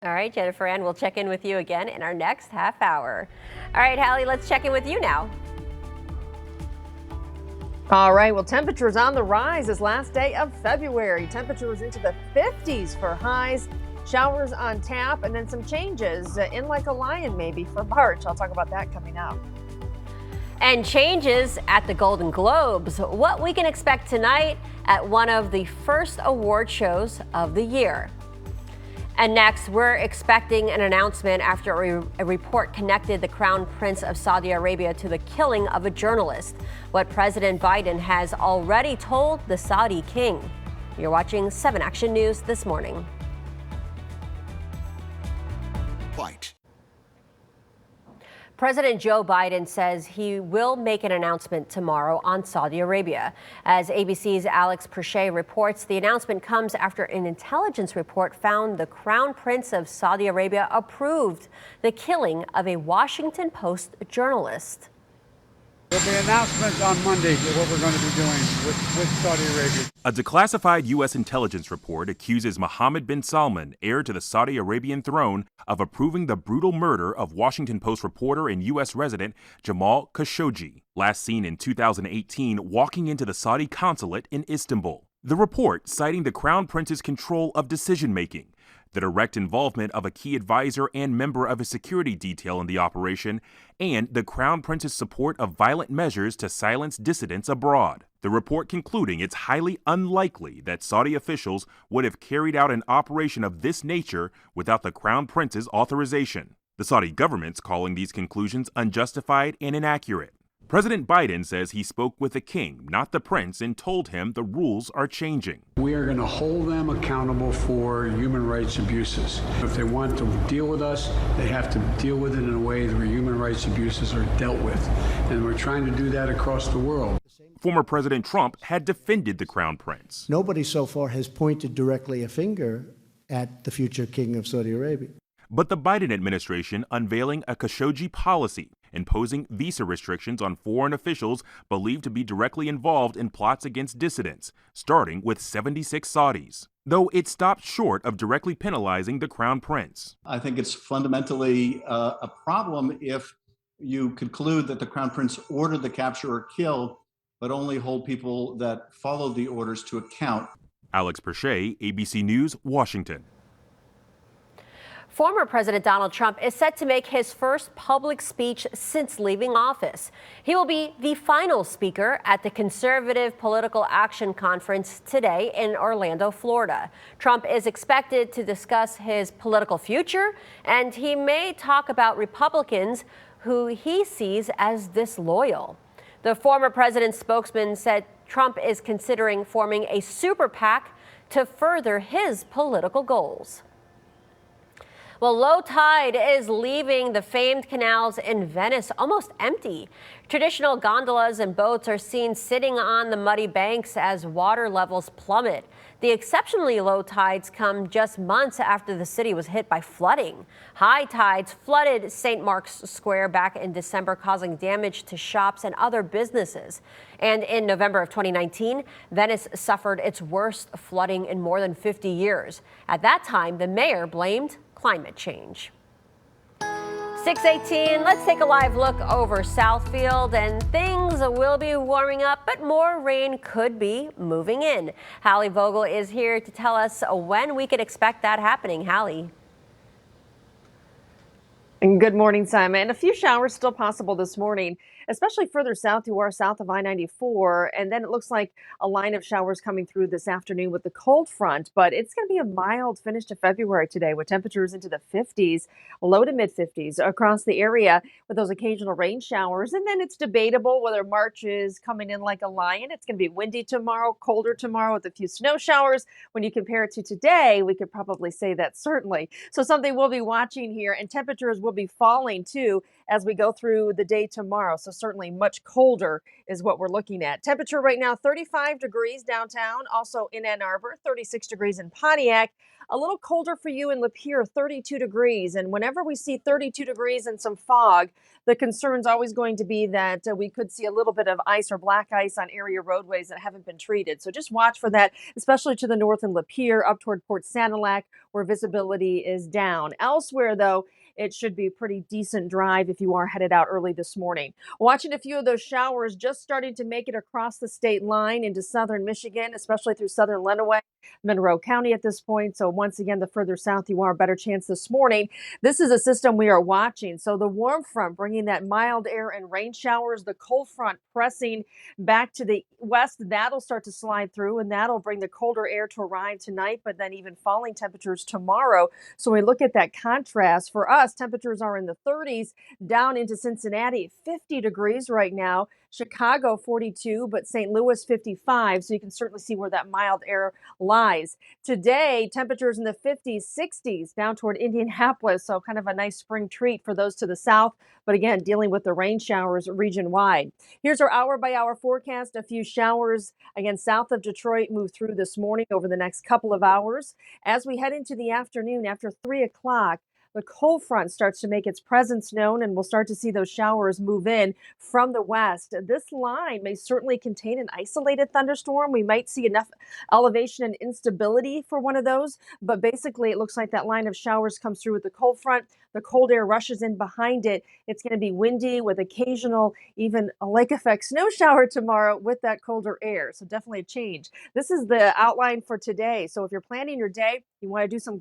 All right, Jennifer Ann, we'll check in with you again in our next half hour. All right, Hallie, let's check in with you now. All right, well, temperatures on the rise this last day of February. Temperatures into the 50s for highs, showers on tap, and then some changes in like a lion maybe for March. I'll talk about that coming up. And changes at the Golden Globes. What we can expect tonight at one of the first award shows of the year. And next, we're expecting an announcement after a report connected the Crown Prince of Saudi Arabia to the killing of a journalist. What President Biden has already told the Saudi king. You're watching 7 Action News this morning. Fight. President Joe Biden says he will make an announcement tomorrow on Saudi Arabia. As ABC's Alex Perche reports, the announcement comes after an intelligence report found the Crown Prince of Saudi Arabia approved the killing of a Washington Post journalist. There'll be announcements on Monday of what we're going to be doing with Saudi Arabia. A declassified U.S. intelligence report accuses Mohammed bin Salman, heir to the Saudi Arabian throne, of approving the brutal murder of Washington Post reporter and U.S. resident Jamal Khashoggi, last seen in 2018 walking into the Saudi consulate in Istanbul. The report, citing the Crown Prince's control of decision-making, the direct involvement of a key advisor and member of a security detail in the operation, and the Crown Prince's support of violent measures to silence dissidents abroad. The report concluding it's highly unlikely that Saudi officials would have carried out an operation of this nature without the Crown Prince's authorization. The Saudi government's calling these conclusions unjustified and inaccurate. President Biden says he spoke with the king, not the prince, and told him the rules are changing. We are going to hold them accountable for human rights abuses. If they want to deal with us, they have to deal with it in a way where human rights abuses are dealt with. And we're trying to do that across the world. Former President Trump had defended the Crown Prince. Nobody so far has pointed directly a finger at the future king of Saudi Arabia. But the Biden administration unveiling a Khashoggi policy, imposing visa restrictions on foreign officials believed to be directly involved in plots against dissidents, starting with 76 Saudis. Though it stopped short of directly penalizing the Crown Prince. I think it's fundamentally a problem if you conclude that the Crown Prince ordered the capture or kill, but only hold people that followed the orders to account. Alex Perche, ABC News, Washington. Former President Donald Trump is set to make his first public speech since leaving office. He will be the final speaker at the Conservative Political Action Conference today in Orlando, Florida. Trump is expected to discuss his political future, and he may talk about Republicans who he sees as disloyal. The former president's spokesman said Trump is considering forming a super PAC to further his political goals. Well, low tide is leaving the famed canals in Venice almost empty. Traditional gondolas and boats are seen sitting on the muddy banks as water levels plummet. The exceptionally low tides come just months after the city was hit by flooding. High tides flooded St. Mark's Square back in December, causing damage to shops and other businesses. And in November of 2019, Venice suffered its worst flooding in more than 50 years. At that time, the mayor blamed climate change. 6:18, let's take a live look over Southfield, and things will be warming up, but more rain could be moving in. Hallie Vogel is here to tell us when we can expect that happening. Hallie. And good morning, Simon. A few showers still possible this morning, especially further south to our south of I-94. And then it looks like a line of showers coming through this afternoon with the cold front. But it's going to be a mild finish to February today with temperatures into the 50s, low to mid 50s across the area with those occasional rain showers. And then it's debatable whether March is coming in like a lion. It's going to be windy tomorrow, colder tomorrow with a few snow showers. When you compare it to today, we could probably say that certainly. So something we'll be watching here, and temperatures will be falling too as we go through the day tomorrow. So certainly much colder is what we're looking at. Temperature right now, 35 degrees downtown, also in Ann Arbor, 36 degrees in Pontiac. A little colder for you in Lapeer, 32 degrees. And whenever we see 32 degrees and some fog, the concern's always going to be that we could see a little bit of ice or black ice on area roadways that haven't been treated. So just watch for that, especially to the north in Lapeer, up toward Port Sanilac, where visibility is down. Elsewhere, though, it should be a pretty decent drive if you are headed out early this morning. Watching a few of those showers just starting to make it across the state line into southern Michigan, especially through southern Lenawee, Monroe County at this point. So once again, the further south you are, better chance this morning. This is a system we are watching. So the warm front bringing that mild air and rain showers, the cold front pressing back to the west, that'll start to slide through and that'll bring the colder air to arrive tonight, but then even falling temperatures tomorrow. So we look at that contrast. For us, temperatures are in the 30s, down into Cincinnati, 50 degrees right now. Chicago 42, but St. Louis 55. So you can certainly see where that mild air lies. Today, temperatures in the 50s, 60s down toward Indianapolis. So kind of a nice spring treat for those to the south. But again, dealing with the rain showers region wide. Here's our hour by hour forecast. A few showers again south of Detroit move through this morning over the next couple of hours. As we head into the afternoon after 3 o'clock, the cold front starts to make its presence known, and we'll start to see those showers move in from the west. This line may certainly contain an isolated thunderstorm. We might see enough elevation and instability for one of those, but basically it looks like that line of showers comes through with the cold front. The cold air rushes in behind it. It's going to be windy with occasional, even a lake effect snow shower tomorrow with that colder air. So definitely a change. This is the outline for today. So if you're planning your day, you want to do some